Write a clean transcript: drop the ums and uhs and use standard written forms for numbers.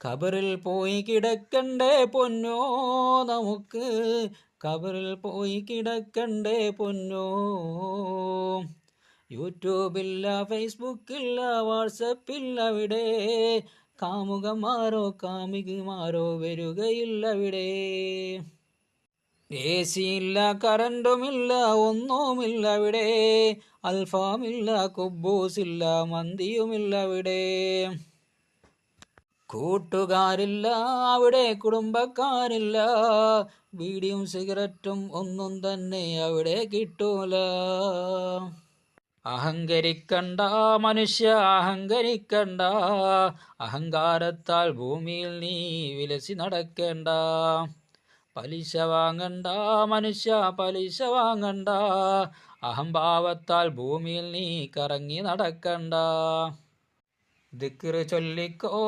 ഖബറിൽ പോയി കിടക്കണ്ടേ പൊന്നോ നമുക്ക്, ഖബറിൽ പോയി കിടക്കണ്ടേ പൊന്നോ. യൂട്യൂബില്ല, ഫേസ്ബുക്കില്ല, വാട്സപ്പില്ല അവിടെ, കാമുകന്മാരോ കാമികമാരോ വരികയില്ലവിടെ. ഏസിയില്ല, കറണ്ടുമില്ല, ഒന്നുമില്ല അവിടെ, അൽഫാമില്ല, കുബൂസില്ല, മന്തിയുമില്ല അവിടെ. കൂട്ടുകാരില്ല അവിടെ, കുടുംബക്കാരില്ല, ബീഡിയും സിഗരറ്റും ഒന്നും തന്നെ അവിടെ കിട്ടൂല. അഹങ്കരിക്കണ്ട മനുഷ്യ, അഹങ്കരിക്കണ്ട, അഹങ്കാരത്താൽ ഭൂമിയിൽ നീ വിലസി നടക്കേണ്ട. പലിശ വാങ്ങണ്ട മനുഷ്യ, പലിശ വാങ്ങണ്ട, അഹംഭാവത്താൽ ഭൂമിയിൽ നീ കറങ്ങി നടക്കണ്ട. ദിക്ർ ചൊല്ലിക്കോ